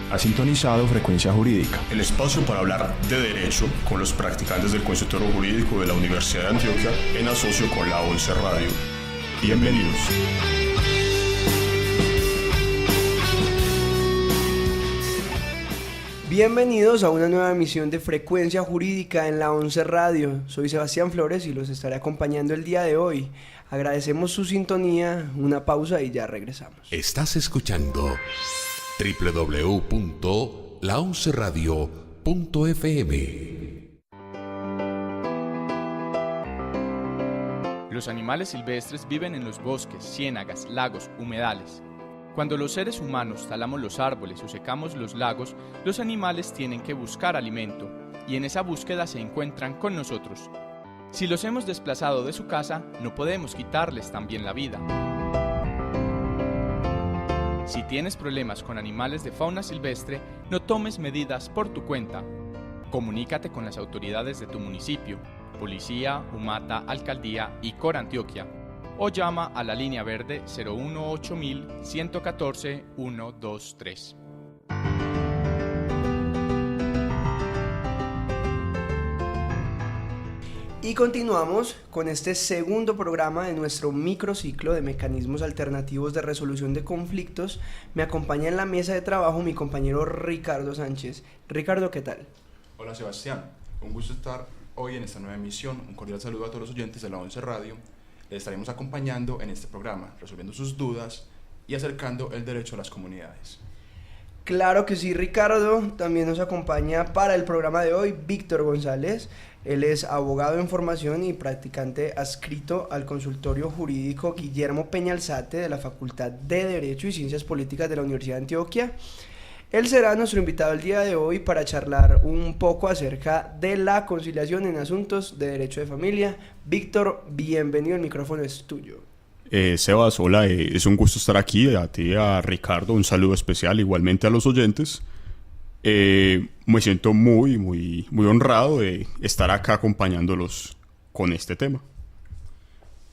Ha sintonizado Frecuencia Jurídica, el espacio para hablar de derecho con los practicantes del consultorio jurídico de la Universidad de Antioquia en asocio con la 11 Radio. Bienvenidos. Bienvenidos a una nueva emisión de Frecuencia Jurídica en la 11 Radio. Soy Sebastián Flores y los estaré acompañando el día de hoy. Agradecemos su sintonía, una pausa y ya regresamos. Estás escuchando www.la11radio.fm. Los animales silvestres viven en los bosques, ciénagas, lagos, humedales. Cuando los seres humanos talamos los árboles o secamos los lagos, los animales tienen que buscar alimento, y en esa búsqueda se encuentran con nosotros. Si los hemos desplazado de su casa, no podemos quitarles también la vida. Si tienes problemas con animales de fauna silvestre, no tomes medidas por tu cuenta. Comunícate con las autoridades de tu municipio, Policía, Humata, Alcaldía y Cor Antioquia, o llama a la línea verde 018-114-123. Y continuamos con este segundo programa de nuestro microciclo de mecanismos alternativos de resolución de conflictos. Me acompaña en la mesa de trabajo mi compañero Ricardo Sánchez. Ricardo, ¿qué tal? Hola Sebastián, un gusto estar hoy en esta nueva emisión. Un cordial saludo a todos los oyentes de la 11 Radio. Les estaremos acompañando en este programa, resolviendo sus dudas y acercando el derecho a las comunidades. Claro que sí, Ricardo. También nos acompaña para el programa de hoy Víctor González. Él es abogado en formación y practicante adscrito al consultorio jurídico Guillermo Peñalzate de la Facultad de Derecho y Ciencias Políticas de la Universidad de Antioquia. Él será nuestro invitado el día de hoy para charlar un poco acerca de la conciliación en asuntos de derecho de familia. Víctor, bienvenido, el micrófono es tuyo. Sebas, hola, es un gusto estar aquí, a ti, a Ricardo, un saludo especial igualmente a los oyentes. Me siento muy honrado de estar acá acompañándolos con este tema.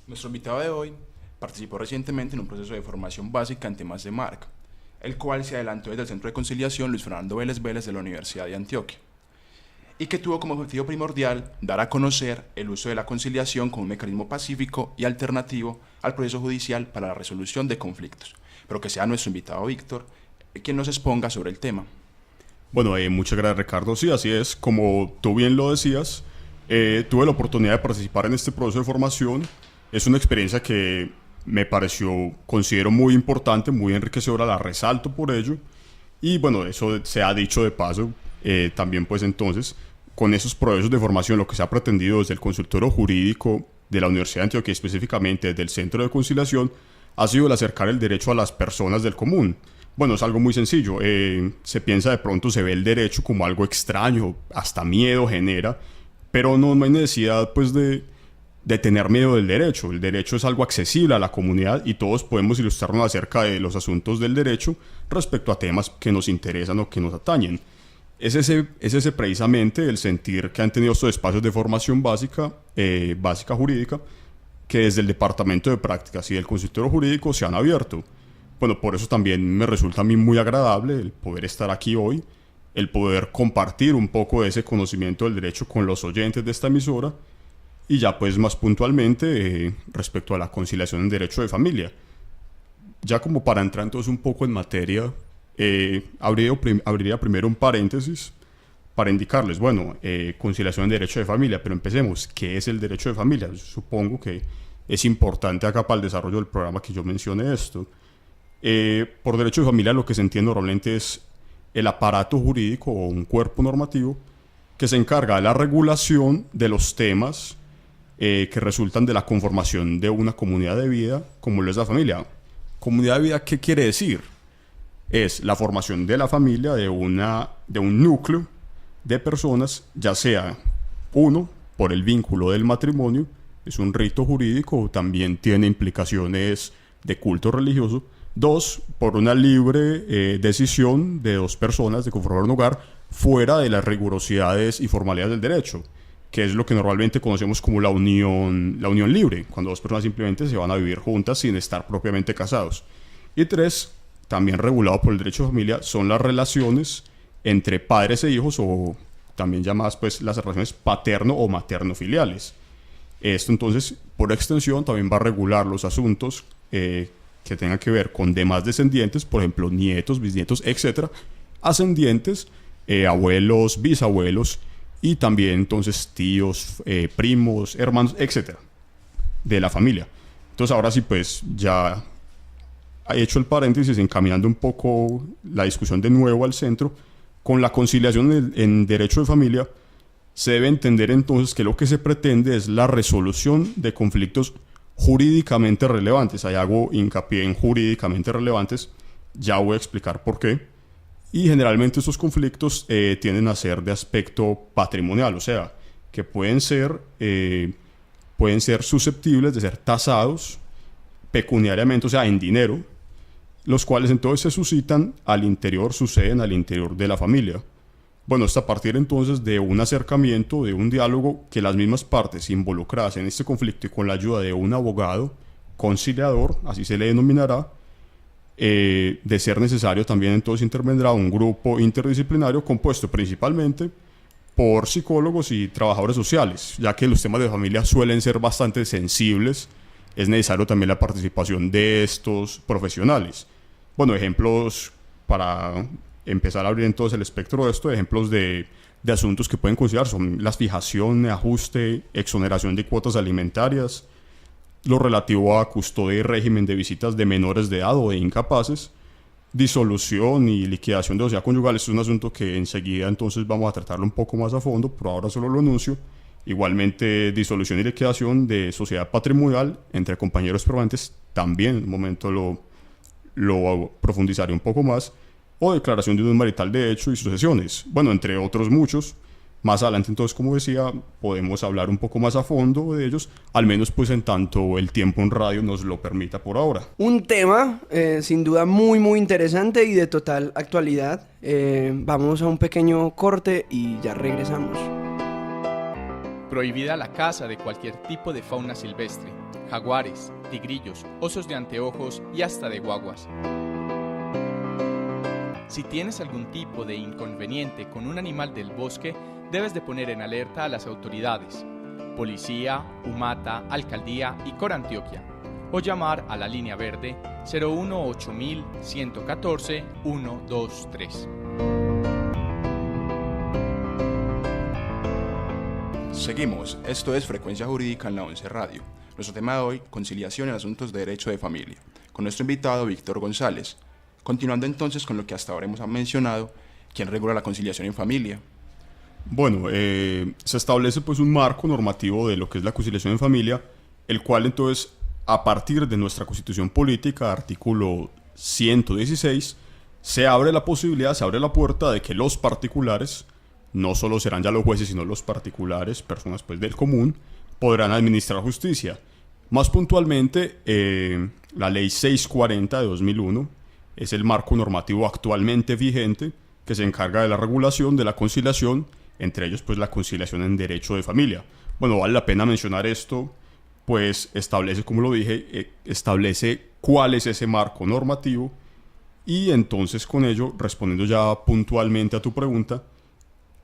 Nuestro invitado de hoy participó recientemente en un proceso de formación básica en temas de marca, el cual se adelantó desde el Centro de Conciliación Luis Fernando Vélez Vélez de la Universidad de Antioquia, y que tuvo como objetivo primordial dar a conocer el uso de la conciliación como un mecanismo pacífico y alternativo al proceso judicial para la resolución de conflictos. Pero que sea nuestro invitado Víctor quien nos exponga sobre el tema. Bueno, muchas gracias, Ricardo. Sí, así es, como tú bien lo decías, tuve la oportunidad de participar en este proceso de formación. Es una experiencia que me considero muy importante, muy enriquecedora, la resalto por ello. Y bueno, eso se ha dicho de paso, también pues entonces, con esos procesos de formación, lo que se ha pretendido desde el consultorio jurídico de la Universidad de Antioquia, específicamente desde el Centro de Conciliación, ha sido el acercar el derecho a las personas del común. Bueno, es algo muy sencillo, se piensa de pronto, se ve el derecho como algo extraño, hasta miedo genera, pero no hay necesidad pues de tener miedo del derecho. El derecho es algo accesible a la comunidad y todos podemos ilustrarnos acerca de los asuntos del derecho respecto a temas que nos interesan o que nos atañen. Es ese precisamente el sentir que han tenido estos espacios de formación básica jurídica, que desde el Departamento de Prácticas y del Consultorio Jurídico se han abierto. Bueno, por eso también me resulta a mí muy agradable el poder estar aquí hoy, el poder compartir un poco de ese conocimiento del derecho con los oyentes de esta emisora, y ya pues más puntualmente respecto a la conciliación en derecho de familia. Ya como para entrar entonces un poco en materia, abriría primero un paréntesis para indicarles, bueno, conciliación en derecho de familia, pero empecemos. ¿Qué es el derecho de familia? Supongo que es importante acá para el desarrollo del programa que yo mencione esto. Por derecho de familia lo que se entiende normalmente es el aparato jurídico o un cuerpo normativo que se encarga de la regulación de los temas que resultan de la conformación de una comunidad de vida, como lo es la familia. Comunidad de vida, ¿qué quiere decir? Es la formación de la familia, de un núcleo de personas, ya sea uno, por el vínculo del matrimonio, es un rito jurídico, también tiene implicaciones de culto religioso. Dos, por una libre decisión de dos personas de conformar un hogar fuera de las rigurosidades y formalidades del derecho, que es lo que normalmente conocemos como la unión libre, cuando dos personas simplemente se van a vivir juntas sin estar propiamente casados. Y tres, también regulado por el derecho de familia, son las relaciones entre padres e hijos, o también llamadas pues las relaciones paterno o materno-filiales. Esto entonces, por extensión, también va a regular los asuntos que tengan que ver con demás descendientes, por ejemplo, nietos, bisnietos, etcétera, ascendientes, abuelos, bisabuelos, y también entonces tíos, primos, hermanos, etcétera, de la familia. Entonces ahora sí, pues ya he hecho el paréntesis, encaminando un poco la discusión de nuevo al centro. Con la conciliación en derecho de familia se debe entender entonces que lo que se pretende es la resolución de conflictos jurídicamente relevantes. Ahí hago hincapié en jurídicamente relevantes, ya voy a explicar por qué. Y generalmente estos conflictos tienden a ser de aspecto patrimonial, o sea, que pueden ser susceptibles de ser tasados pecuniariamente, o sea, en dinero, los cuales entonces suceden al interior de la familia. Bueno, esto a partir entonces de un acercamiento, de un diálogo que las mismas partes involucradas en este conflicto y con la ayuda de un abogado conciliador, así se le denominará, de ser necesario también entonces intervendrá un grupo interdisciplinario compuesto principalmente por psicólogos y trabajadores sociales, ya que los temas de familia suelen ser bastante sensibles. Es necesario también la participación de estos profesionales. Bueno, ejemplos para empezar a abrir entonces el espectro de esto, ejemplos de asuntos que pueden considerar son la fijación, ajuste, exoneración de cuotas alimentarias, lo relativo a custodia y régimen de visitas de menores de edad o de incapaces, disolución y liquidación de sociedad conyugal. Esto es un asunto que enseguida entonces vamos a tratarlo un poco más a fondo, pero ahora solo lo anuncio. Igualmente, disolución y liquidación de sociedad patrimonial entre compañeros permanentes, también en un momento lo profundizaré un poco más, o declaración de unión marital de hecho y sucesiones, bueno, entre otros muchos. Más adelante entonces, como decía, podemos hablar un poco más a fondo de ellos, al menos pues en tanto el tiempo en radio nos lo permita por ahora. Un tema sin duda muy muy interesante y de total actualidad. Vamos a un pequeño corte y ya regresamos. Prohibida la caza de cualquier tipo de fauna silvestre, jaguares, tigrillos, osos de anteojos y hasta de guaguas. Si tienes algún tipo de inconveniente con un animal del bosque, debes de poner en alerta a las autoridades, Policía, UMATA, Alcaldía y Corantioquia, o llamar a la línea verde 018-114-123. Seguimos, esto es Frecuencia Jurídica en la 11 Radio. Nuestro tema de hoy, conciliación en asuntos de derecho de familia, con nuestro invitado Víctor González. Continuando entonces con lo que hasta ahora hemos mencionado, ¿quién regula la conciliación en familia? Bueno, se establece pues un marco normativo de lo que es la conciliación en familia, el cual entonces, a partir de nuestra Constitución Política, artículo 116, se abre la puerta de que los particulares, no solo serán ya los jueces, sino los particulares, personas pues del común, podrán administrar justicia. Más puntualmente, la Ley 640 de 2001 es el marco normativo actualmente vigente que se encarga de la regulación de la conciliación, entre ellos pues la conciliación en derecho de familia. Bueno, vale la pena mencionar esto, pues establece, como lo dije, establece cuál es ese marco normativo, y entonces con ello, respondiendo ya puntualmente a tu pregunta,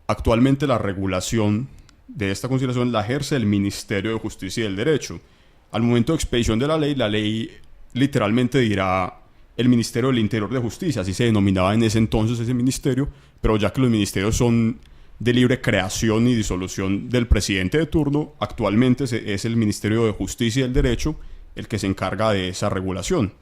actualmente la regulación de esta conciliación la ejerce el Ministerio de Justicia y del Derecho. Al momento de expedición de la ley literalmente dirá el Ministerio del Interior de Justicia, así se denominaba en ese entonces ese ministerio, pero ya que los ministerios son de libre creación y disolución del presidente de turno, actualmente es el Ministerio de Justicia y del Derecho el que se encarga de esa regulación.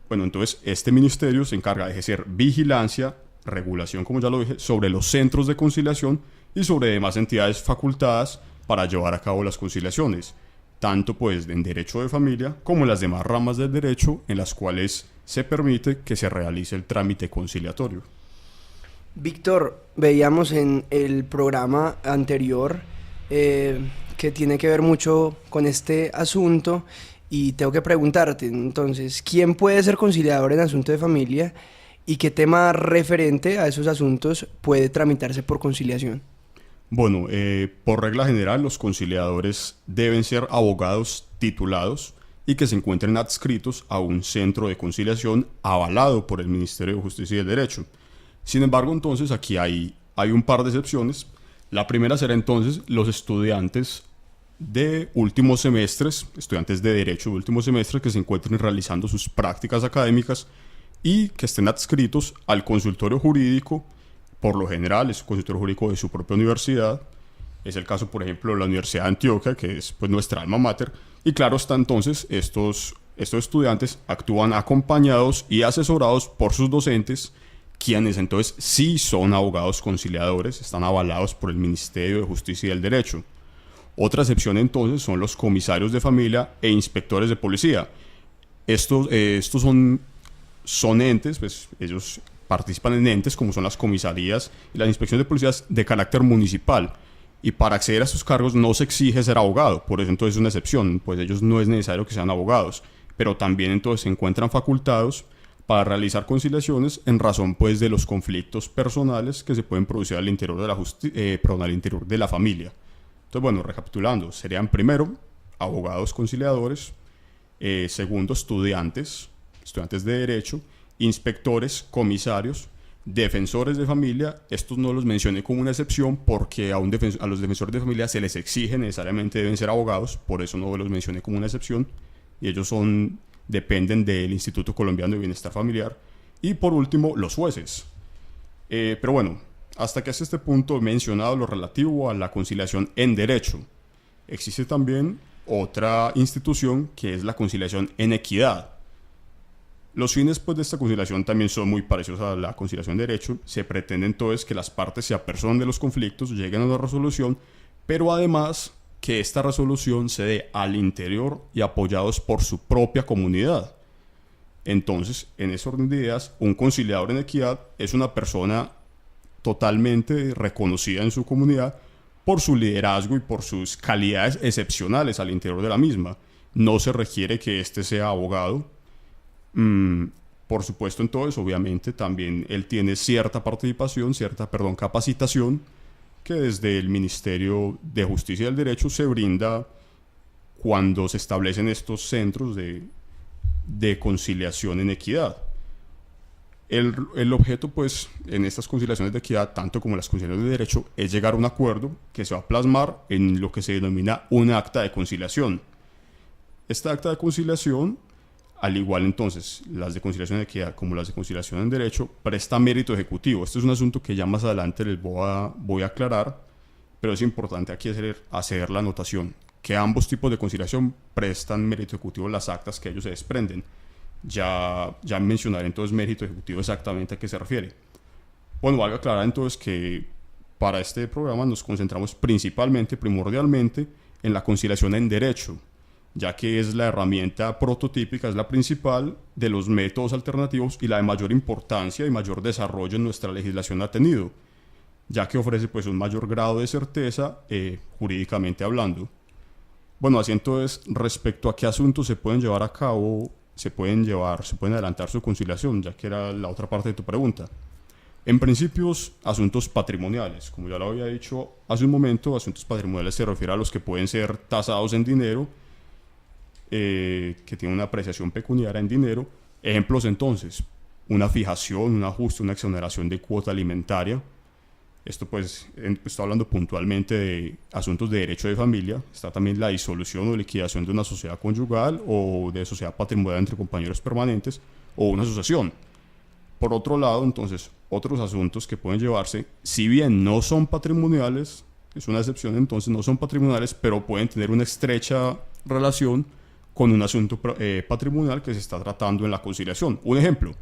Bueno, entonces este ministerio se encarga de ejercer vigilancia, regulación, como ya lo dije, sobre los centros de conciliación y sobre demás entidades facultadas para llevar a cabo las conciliaciones, tanto pues en derecho de familia como en las demás ramas del derecho en las cuales se permite que se realice el trámite conciliatorio. Víctor, veíamos en el programa anterior que tiene que ver mucho con este asunto y tengo que preguntarte, entonces, ¿quién puede ser conciliador en asunto de familia y qué tema referente a esos asuntos puede tramitarse por conciliación? Bueno, por regla general, los conciliadores deben ser abogados titulados y que se encuentren adscritos a un centro de conciliación avalado por el Ministerio de Justicia y el Derecho. Sin embargo, entonces aquí hay un par de excepciones. La primera será entonces los estudiantes de últimos semestres, estudiantes de Derecho de últimos semestres que se encuentren realizando sus prácticas académicas y que estén adscritos al consultorio jurídico. Por lo general es un consultorio jurídico de su propia universidad. Es el caso, por ejemplo, de la Universidad de Antioquia, que es pues nuestra alma mater. Y claro está, entonces, estos estudiantes actúan acompañados y asesorados por sus docentes, quienes entonces sí son abogados conciliadores, están avalados por el Ministerio de Justicia y el Derecho. Otra excepción entonces son los comisarios de familia e inspectores de policía. Estos son entes, pues ellos participan en entes como son las comisarías y las inspecciones de policías de carácter municipal. Y para acceder a estos cargos no se exige ser abogado, por eso entonces es una excepción, pues ellos no es necesario que sean abogados, pero también entonces se encuentran facultados para realizar conciliaciones en razón pues de los conflictos personales que se pueden producir al interior al interior de la familia. Entonces, bueno, recapitulando, serían primero abogados conciliadores, segundo estudiantes de derecho, inspectores, comisarios, defensores de familia. Estos no los mencioné como una excepción porque a los defensores de familia se les exige necesariamente deben ser abogados, por eso no los mencioné como una excepción, y ellos dependen del Instituto Colombiano de Bienestar Familiar. Y por último, los jueces. Pero bueno, hasta que hasta este punto he mencionado lo relativo a la conciliación en derecho. Existe también otra institución que es la conciliación en equidad. Los fines pues, de esta conciliación también son muy parecidos a la conciliación de derecho. Se pretende entonces que las partes se apersonen de los conflictos, lleguen a una resolución, pero además que esta resolución se dé al interior y apoyados por su propia comunidad. Entonces, en ese orden de ideas, un conciliador en equidad es una persona totalmente reconocida en su comunidad por su liderazgo y por sus calidades excepcionales al interior de la misma. No se requiere que éste sea abogado. Por supuesto, entonces, obviamente, también él tiene cierta participación, capacitación que desde el Ministerio de Justicia y del Derecho se brinda cuando se establecen estos centros de conciliación en equidad. El objeto, pues, en estas conciliaciones de equidad, tanto como las conciliaciones de derecho, es llegar a un acuerdo que se va a plasmar en lo que se denomina un acta de conciliación. Esta acta de conciliación, al igual entonces las de conciliación de equidad como las de conciliación en derecho, presta mérito ejecutivo. Este es un asunto que ya más adelante les voy a aclarar, pero es importante aquí hacer la anotación que ambos tipos de conciliación prestan mérito ejecutivo las actas que ellos se desprenden. Ya mencionaré entonces mérito ejecutivo exactamente a qué se refiere. Bueno, valga aclarar entonces que para este programa nos concentramos primordialmente en la conciliación en derecho, ya que es la herramienta prototípica, es la principal de los métodos alternativos y la de mayor importancia y mayor desarrollo en nuestra legislación ha tenido, ya que ofrece pues un mayor grado de certeza jurídicamente hablando. Bueno, así entonces, respecto a qué asuntos se pueden llevar a cabo, se pueden adelantar su conciliación, ya que era la otra parte de tu pregunta. En principios, asuntos patrimoniales. Como ya lo había dicho hace un momento, asuntos patrimoniales se refiere a los que pueden ser tasados en dinero, que tienen una apreciación pecuniaria en dinero. Ejemplos entonces, una fijación, un ajuste, una exoneración de cuota alimentaria. Esto pues, estoy hablando puntualmente de asuntos de derecho de familia. Está también la disolución o liquidación de una sociedad conyugal o de sociedad patrimonial entre compañeros permanentes o una asociación. Por otro lado, entonces, otros asuntos que pueden llevarse, si bien no son patrimoniales, es una excepción entonces, no son patrimoniales, pero pueden tener una estrecha relación con un asunto patrimonial que se está tratando en la conciliación. Un ejemplo,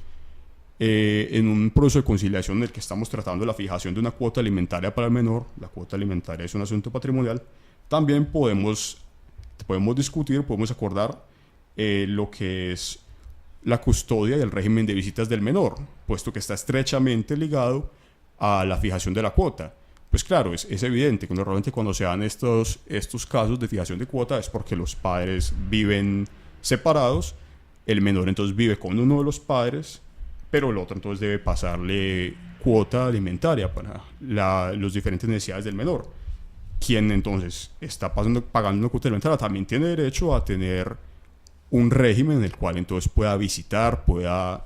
en un proceso de conciliación en el que estamos tratando la fijación de una cuota alimentaria para el menor, la cuota alimentaria es un asunto patrimonial, también podemos discutir, podemos acordar lo que es la custodia y el régimen de visitas del menor, puesto que está estrechamente ligado a la fijación de la cuota. Pues claro, es evidente que normalmente cuando se dan estos casos de fijación de cuota es porque los padres viven separados, el menor entonces vive con uno de los padres, pero el otro entonces debe pasarle cuota alimentaria para las diferentes necesidades del menor. Quien entonces está pagando una cuota alimentaria también tiene derecho a tener un régimen en el cual entonces pueda visitar, pueda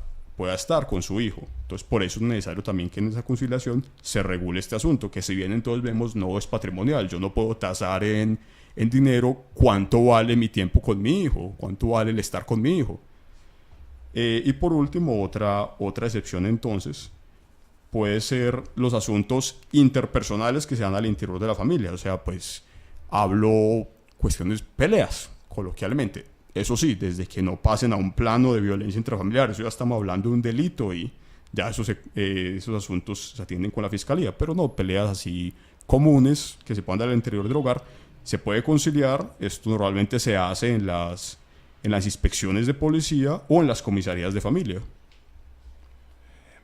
estar con su hijo. Entonces por eso es necesario también que en esa conciliación se regule este asunto, que si bien entonces vemos no es patrimonial, yo no puedo tasar en dinero cuánto vale mi tiempo con mi hijo, cuánto vale el estar con mi hijo. Y por último, otra excepción entonces puede ser los asuntos interpersonales que se dan al interior de la familia. O sea, pues hablo cuestiones, peleas, coloquialmente. Eso sí, desde que no pasen a un plano de violencia intrafamiliar, eso ya estamos hablando de un delito y ya esos asuntos se atienden con la fiscalía. Pero no, peleas así comunes que se puedan dar al interior del hogar, se puede conciliar. Esto normalmente se hace en las inspecciones de policía o en las comisarías de familia.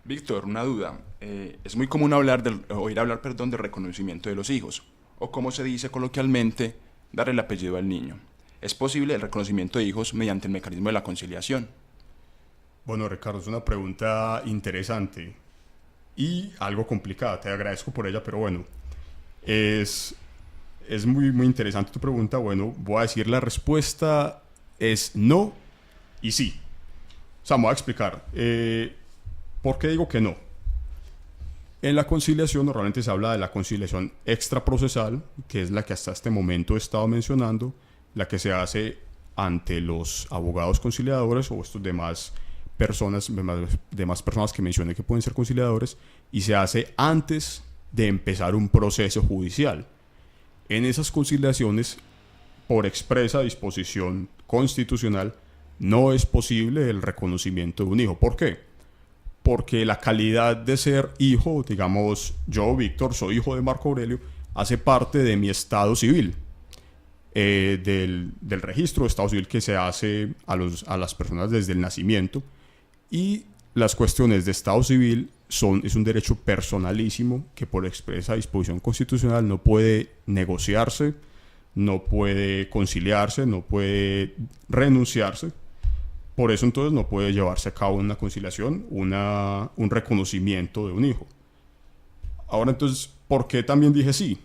Víctor, una duda. Es muy común oír hablar del reconocimiento de los hijos, o como se dice coloquialmente, dar el apellido al niño. ¿Es posible el reconocimiento de hijos mediante el mecanismo de la conciliación? Bueno, Ricardo, es una pregunta interesante y algo complicada. Te agradezco por ella, pero bueno, es muy, muy interesante tu pregunta. Bueno, voy a decir la respuesta es no y sí. O sea, me voy a explicar. ¿Por qué digo que no? En la conciliación normalmente se habla de la conciliación extraprocesal, que es la que hasta este momento he estado mencionando, la que se hace ante los abogados conciliadores o estos demás personas que mencioné que pueden ser conciliadores, y se hace antes de empezar un proceso judicial. En esas conciliaciones, por expresa disposición constitucional, no es posible el reconocimiento de un hijo. ¿Por qué? Porque la calidad de ser hijo, digamos, yo, Víctor, soy hijo de Marco Aurelio, hace parte de mi estado civil, del registro de estado civil que se hace a las personas desde el nacimiento, y las cuestiones de estado civil es un derecho personalísimo que por expresa disposición constitucional no puede negociarse, no puede conciliarse, no puede renunciarse. Por eso entonces no puede llevarse a cabo una conciliación, un reconocimiento de un hijo. Ahora entonces, ¿por qué también dije sí?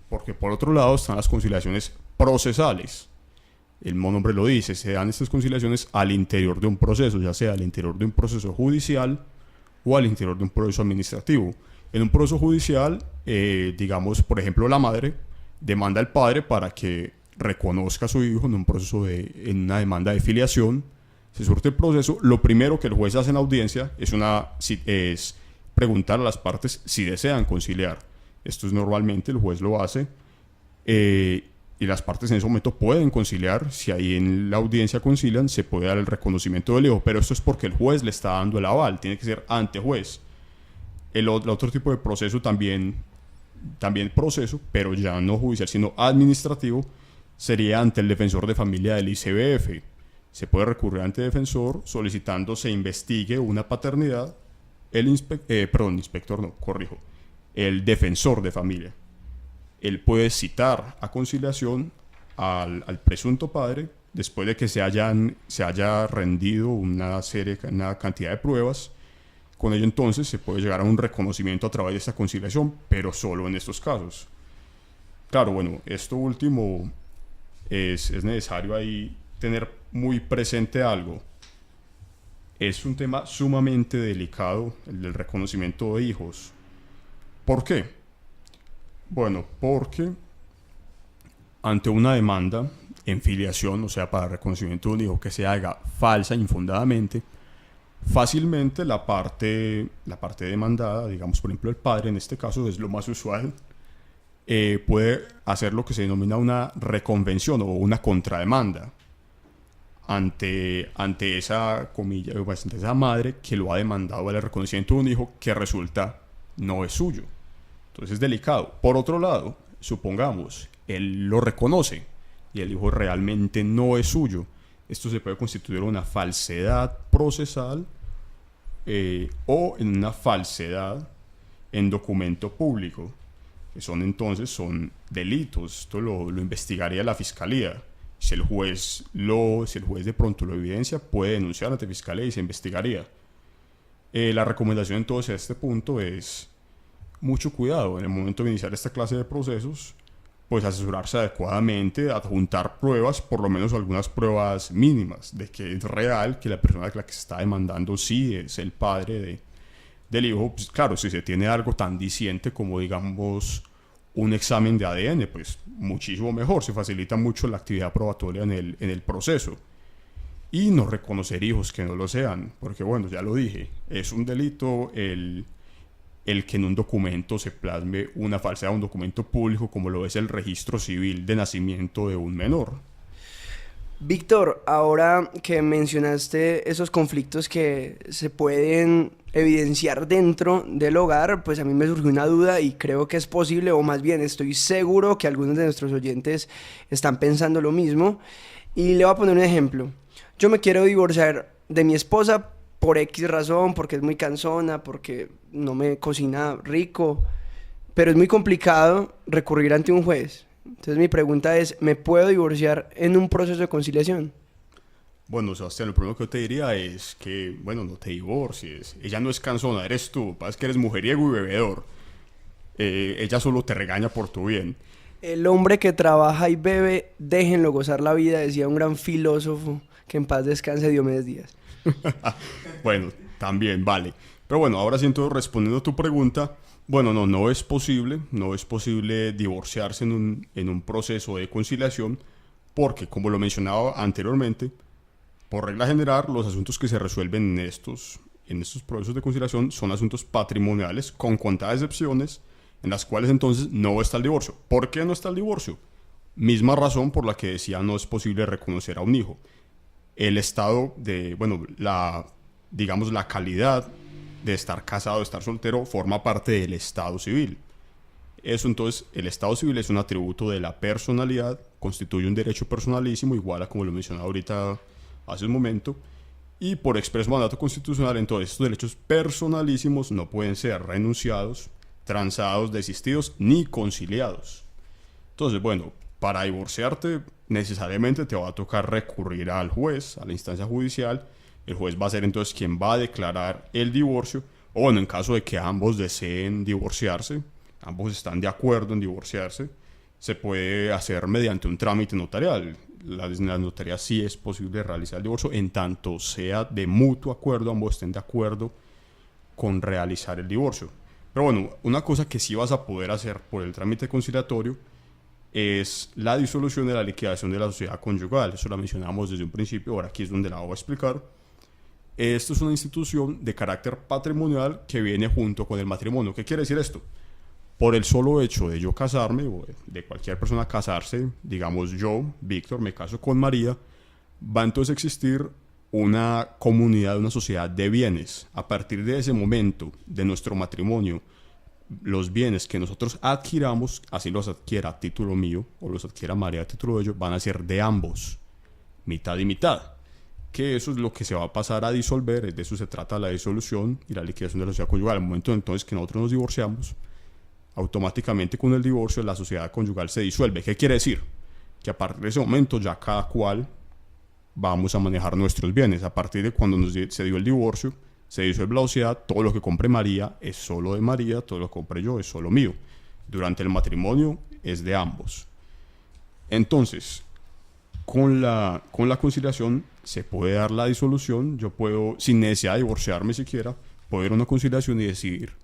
Porque por otro lado están las conciliaciones procesales. El mismo nombre lo dice, se dan estas conciliaciones al interior de un proceso, ya sea al interior de un proceso judicial o al interior de un proceso administrativo. En un proceso judicial, digamos, por ejemplo, la madre demanda al padre para que reconozca a su hijo en una demanda de filiación. Se surte el proceso. Lo primero que el juez hace en audiencia es preguntar a las partes si desean conciliar. Esto es normalmente el juez lo hace y las partes en ese momento pueden conciliar. Si ahí en la audiencia concilian, se puede dar el reconocimiento del hijo, pero esto es porque el juez le está dando el aval, tiene que ser ante juez. El otro tipo de proceso también proceso, pero ya no judicial sino administrativo, sería ante el defensor de familia del ICBF. Se puede recurrir ante el defensor solicitando se investigue una paternidad. El defensor de familia. Él puede citar a conciliación al presunto padre después de que se haya rendido una cantidad de pruebas. Con ello entonces se puede llegar a un reconocimiento a través de esta conciliación, pero solo en estos casos. Claro, bueno, esto último es necesario ahí tener muy presente algo. Es un tema sumamente delicado, el del reconocimiento de hijos. ¿Por qué? Bueno, porque ante una demanda en filiación, o sea, para reconocimiento de un hijo que se haga falsa, infundadamente, fácilmente la parte demandada, digamos por ejemplo el padre, en este caso es lo más usual, puede hacer lo que se denomina una reconvención o una contrademanda ante esa comilla, ante esa madre que lo ha demandado al reconocimiento de un hijo que resulta no es suyo. Entonces es delicado. Por otro lado, supongamos, él lo reconoce y el hijo realmente no es suyo. Esto se puede constituir una falsedad procesal o en una falsedad en documento público, que son delitos. Esto lo investigaría la fiscalía. Si el juez de pronto lo evidencia, puede denunciar ante fiscalía y se investigaría. La recomendación entonces a este punto es mucho cuidado en el momento de iniciar esta clase de procesos, pues asesorarse adecuadamente, adjuntar pruebas, por lo menos algunas pruebas mínimas, de que es real que la persona a la que se está demandando sí es el padre del hijo. Pues claro, si se tiene algo tan diciente como, digamos, un examen de ADN, pues muchísimo mejor, se facilita mucho la actividad probatoria en el proceso. Y no reconocer hijos que no lo sean, porque bueno, ya lo dije, es un delito el que en un documento se plasme una falsedad, un documento público como lo es el registro civil de nacimiento de un menor. Víctor, ahora que mencionaste esos conflictos que se pueden evidenciar dentro del hogar, pues a mí me surgió una duda y creo que es posible, o más bien estoy seguro que algunos de nuestros oyentes están pensando lo mismo. Y le voy a poner un ejemplo. Yo me quiero divorciar de mi esposa por X razón, porque es muy cansona, porque no me cocina rico, pero es muy complicado recurrir ante un juez. Entonces mi pregunta es, ¿me puedo divorciar en un proceso de conciliación? Bueno, Sebastián, lo primero que yo te diría es que, bueno, no te divorcies. Ella no es cansona, eres tú. Pasa que eres mujeriego y bebedor. Ella solo te regaña por tu bien. El hombre que trabaja y bebe, déjenlo gozar la vida, decía un gran filósofo, que en paz descanse, Diomedes Díaz. Bueno, también, vale. Pero bueno, ahora sí, entonces, respondiendo a tu pregunta, bueno, no es posible divorciarse en un proceso de conciliación porque, como lo mencionaba anteriormente, por regla general, los asuntos que se resuelven en estos procesos de conciliación son asuntos patrimoniales, con contadas excepciones, en las cuales entonces no está el divorcio. ¿Por qué no está el divorcio? Misma razón por la que decía no es posible reconocer a un hijo. El estado de, bueno, digamos la calidad de estar casado, de estar soltero, forma parte del estado civil. Eso entonces, el estado civil es un atributo de la personalidad, constituye un derecho personalísimo, igual a como lo mencionaba ahorita hace un momento, y por expreso mandato constitucional, entonces estos derechos personalísimos no pueden ser renunciados, transados, desistidos ni conciliados. Entonces, bueno, para divorciarte necesariamente te va a tocar recurrir al juez, a la instancia judicial. El juez va a ser entonces quien va a declarar el divorcio, o bueno, en caso de que ambos deseen divorciarse, ambos están de acuerdo en divorciarse, se puede hacer mediante un trámite notarial. Las notarías sí es posible realizar el divorcio en tanto sea de mutuo acuerdo, ambos estén de acuerdo con realizar el divorcio. Pero bueno, una cosa que sí vas a poder hacer por el trámite conciliatorio es la disolución de la liquidación de la sociedad conyugal. Eso lo mencionamos desde un principio, ahora aquí es donde la voy a explicar. Esto es una institución de carácter patrimonial que viene junto con el matrimonio. ¿Qué quiere decir esto? Por el solo hecho de yo casarme, o de cualquier persona casarse, digamos yo, Víctor, me caso con María, va entonces a existir una comunidad, una sociedad de bienes. A partir de ese momento de nuestro matrimonio, los bienes que nosotros adquiramos, así los adquiera a título mío o los adquiera María a título de ellos, van a ser de ambos, mitad y mitad. Que eso es lo que se va a pasar a disolver, de eso se trata la disolución y la liquidación de la sociedad conyugal. Al momento entonces que nosotros nos divorciamos, automáticamente con el divorcio la sociedad conyugal se disuelve. ¿Qué quiere decir? Que a partir de ese momento ya cada cual vamos a manejar nuestros bienes. A partir de cuando se dio el divorcio, se disuelve la sociedad, todo lo que compre María es solo de María, todo lo que compre yo es solo mío. Durante el matrimonio es de ambos. Entonces, con la conciliación se puede dar la disolución. Yo puedo, sin necesidad de divorciarme siquiera, puedo ir a una conciliación y decir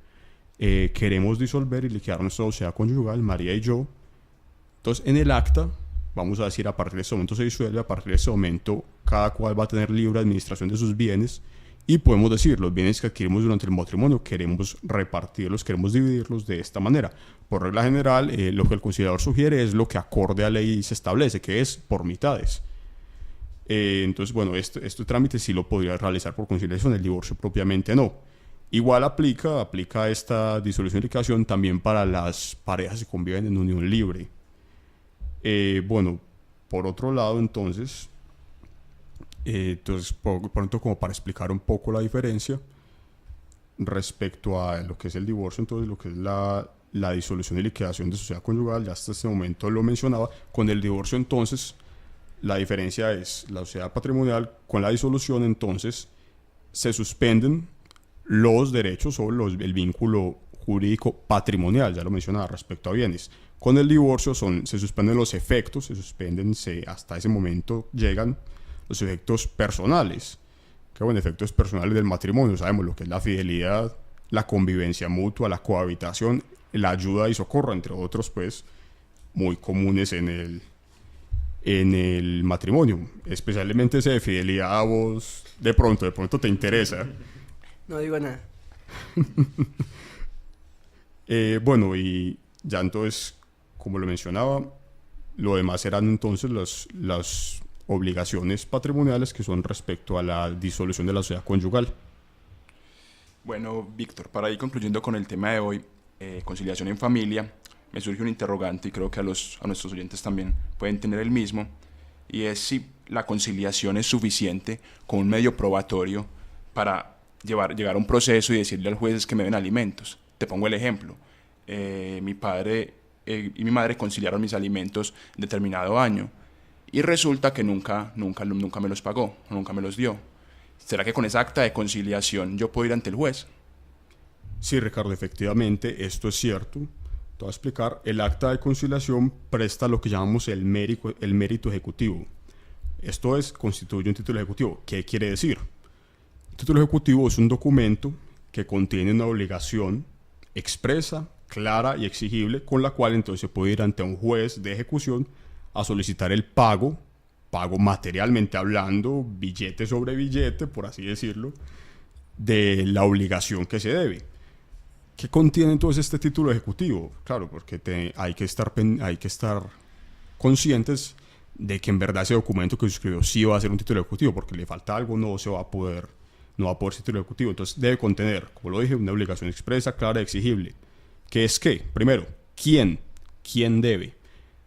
queremos disolver y liquidar nuestra sociedad conyugal, María y yo. Entonces, en el acta, vamos a decir, a partir de ese momento se disuelve, a partir de ese momento cada cual va a tener libre administración de sus bienes y podemos decir, los bienes que adquirimos durante el matrimonio queremos repartirlos, queremos dividirlos de esta manera. Por regla general, lo que el conciliador sugiere es lo que acorde a ley se establece, que es por mitades. Entonces, bueno, este trámite sí lo podría realizar por conciliación, el divorcio propiamente no. Igual aplica esta disolución y liquidación también para las parejas que conviven en unión libre. Bueno, por otro lado, entonces, por pronto como para explicar un poco la diferencia respecto a lo que es el divorcio, entonces lo que es la disolución y liquidación de sociedad conyugal, ya hasta este momento lo mencionaba. Con el divorcio, entonces, la diferencia es la sociedad patrimonial. Con la disolución, entonces, se suspenden los derechos o el vínculo jurídico patrimonial, ya lo mencionaba, respecto a bienes. Con el divorcio se suspenden los efectos, hasta ese momento llegan los efectos personales. Que bueno, efectos personales del matrimonio, sabemos lo que es la fidelidad, la convivencia mutua, la cohabitación, la ayuda y socorro, entre otros, pues, muy comunes en el matrimonio. Especialmente ese de fidelidad a vos, de pronto te interesa. No digo nada. Bueno, y ya entonces, como lo mencionaba, lo demás eran entonces las obligaciones patrimoniales que son respecto a la disolución de la sociedad conyugal. Bueno, Víctor, para ir concluyendo con el tema de hoy, conciliación en familia, me surge un interrogante y creo que a nuestros oyentes también pueden tener el mismo, y es si la conciliación es suficiente como un medio probatorio para llegar a un proceso y decirle al juez es que me den alimentos. Te pongo el ejemplo. Mi padre y mi madre conciliaron mis alimentos en determinado año y resulta que nunca me los pagó, nunca me los dio. ¿Será que con esa acta de conciliación yo puedo ir ante el juez? Sí, Ricardo, efectivamente, esto es cierto. Te voy a explicar. El acta de conciliación presta lo que llamamos el mérito ejecutivo. Esto constituye un título ejecutivo. ¿Qué quiere decir? El título ejecutivo es un documento que contiene una obligación expresa, clara y exigible, con la cual entonces se puede ir ante un juez de ejecución a solicitar el pago materialmente hablando, billete sobre billete, por así decirlo, de la obligación que se debe. ¿Qué contiene entonces este título ejecutivo? Claro, porque hay que estar conscientes de que en verdad ese documento que se escribió sí va a ser un título ejecutivo, porque le falta algo, no va a poder ser título ejecutivo. Entonces debe contener, como lo dije, una obligación expresa, clara y exigible. ¿Qué es qué? Primero, ¿quién debe?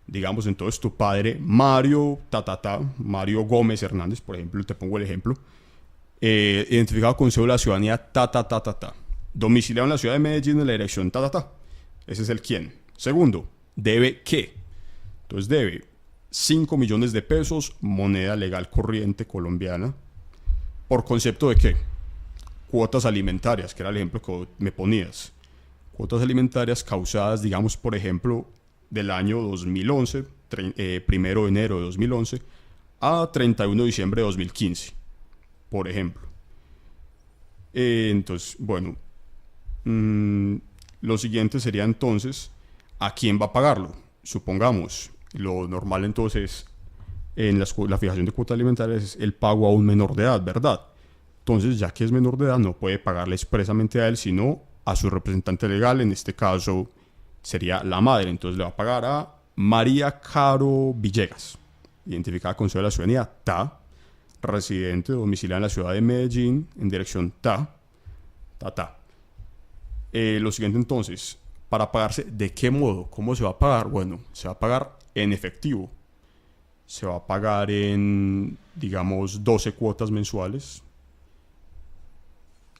Digamos entonces tu padre Mario Mario Gómez Hernández, por ejemplo, te pongo el ejemplo, identificado con cédula de ciudadanía domiciliado en la ciudad de Medellín en la dirección ese es el quién. Segundo, ¿debe qué? Entonces debe 5 millones de pesos, moneda legal corriente colombiana, por concepto de qué? Cuotas alimentarias, que era el ejemplo que me ponías. Cuotas alimentarias causadas, digamos, por ejemplo, del año 2011, 1 de enero de 2011, a 31 de diciembre de 2015, por ejemplo. Entonces, bueno, lo siguiente sería entonces, ¿a quién va a pagarlo? Supongamos, lo normal entonces en la fijación de cuotas alimentarias es el pago a un menor de edad, ¿verdad? Entonces, ya que es menor de edad, no puede pagarle expresamente a él, sino a su representante legal, en este caso sería la madre. Entonces le va a pagar a María Caro Villegas, identificada con cédula de ciudadanía residente domiciliada en la ciudad de Medellín, en dirección Lo siguiente entonces, para pagarse, ¿de qué modo? ¿Cómo se va a pagar? Bueno, se va a pagar en efectivo. Se va a pagar en, digamos, 12 cuotas mensuales,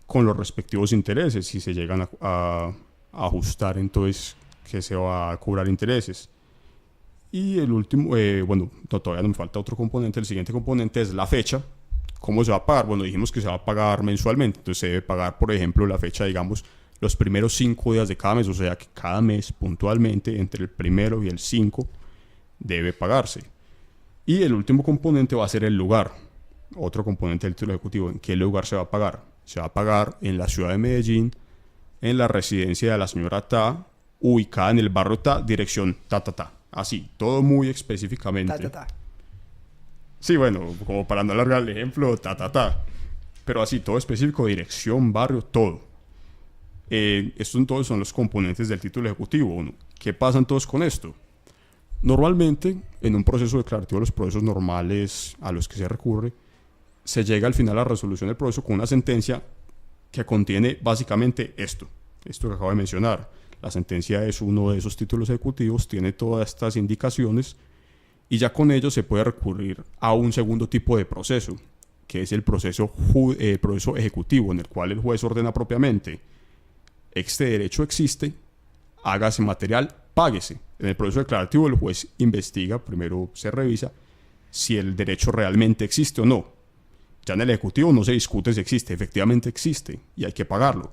con los respectivos intereses, si se llegan a ajustar, entonces que se va a cobrar intereses. Y el último, todavía no me falta otro componente. El siguiente componente es la fecha. ¿Cómo se va a pagar? Bueno, dijimos que se va a pagar mensualmente, entonces se debe pagar, por ejemplo, la fecha, digamos, los primeros 5 días de cada mes, o sea que cada mes puntualmente entre el primero y el 5 debe pagarse. Y el último componente va a ser el lugar, otro componente del título ejecutivo. ¿En qué lugar se va a pagar? Se va a pagar en la ciudad de Medellín, en la residencia de la señora ubicada en el barrio dirección Así, todo muy específicamente. Sí, bueno, como para no alargar el ejemplo, Pero así, todo específico, dirección, barrio, todo. Estos todos son los componentes del título ejecutivo. ¿Qué pasa entonces con esto? Normalmente, en un proceso declarativo, los procesos normales a los que se recurre, se llega al final a la resolución del proceso con una sentencia que contiene básicamente esto que acabo de mencionar. La sentencia es uno de esos títulos ejecutivos, tiene todas estas indicaciones y ya con ello se puede recurrir a un segundo tipo de proceso, que es el proceso ejecutivo, en el cual el juez ordena propiamente: este derecho existe, hágase material, páguese. En el proceso declarativo el juez investiga, primero se revisa si el derecho realmente existe o no. Ya en el ejecutivo no se discute si existe, efectivamente existe y hay que pagarlo.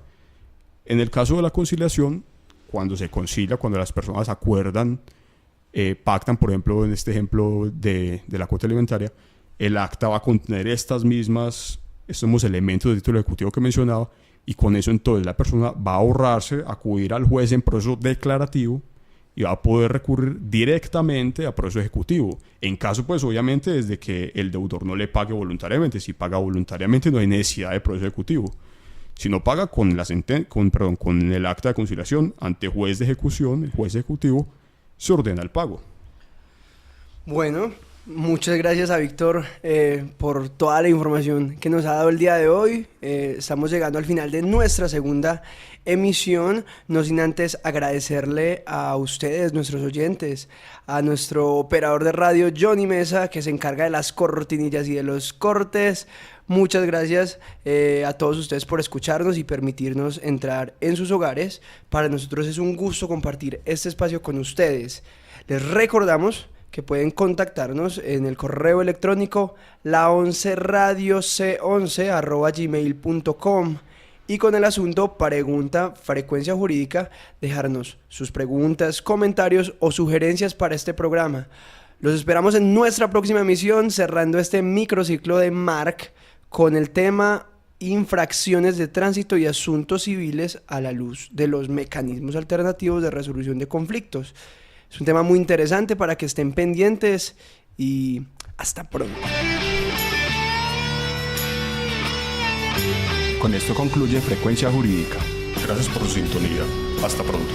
En el caso de la conciliación, cuando se concilia, cuando las personas acuerdan, pactan, por ejemplo, en este ejemplo de la cuota alimentaria, el acta va a contener estos mismos elementos del título ejecutivo que mencionaba, y con eso entonces la persona va a ahorrarse acudir al juez en proceso declarativo y va a poder recurrir directamente a proceso ejecutivo. En caso, pues, obviamente, desde que el deudor no le pague voluntariamente. Si paga voluntariamente, no hay necesidad de proceso ejecutivo. Si no paga con el acta de conciliación ante juez de ejecución, el juez ejecutivo se ordena el pago. Bueno, muchas gracias a Víctor por toda la información que nos ha dado el día de hoy. Estamos llegando al final de nuestra segunda emisión, no sin antes agradecerle a ustedes, nuestros oyentes, a nuestro operador de radio Johnny Mesa, que se encarga de las cortinillas y de los cortes. Muchas gracias a todos ustedes por escucharnos y permitirnos entrar en sus hogares. Para nosotros es un gusto compartir este espacio con ustedes. Les recordamos que pueden contactarnos en el correo electrónico la11radioc11@gmail.com y con el asunto Pregunta Frecuencia Jurídica dejarnos sus preguntas, comentarios o sugerencias para este programa. Los esperamos en nuestra próxima emisión, cerrando este microciclo de Marc con el tema infracciones de tránsito y asuntos civiles a la luz de los mecanismos alternativos de resolución de conflictos. Es un tema muy interesante para que estén pendientes y hasta pronto. Con esto concluye Frecuencia Jurídica. Gracias por su sintonía. Hasta pronto.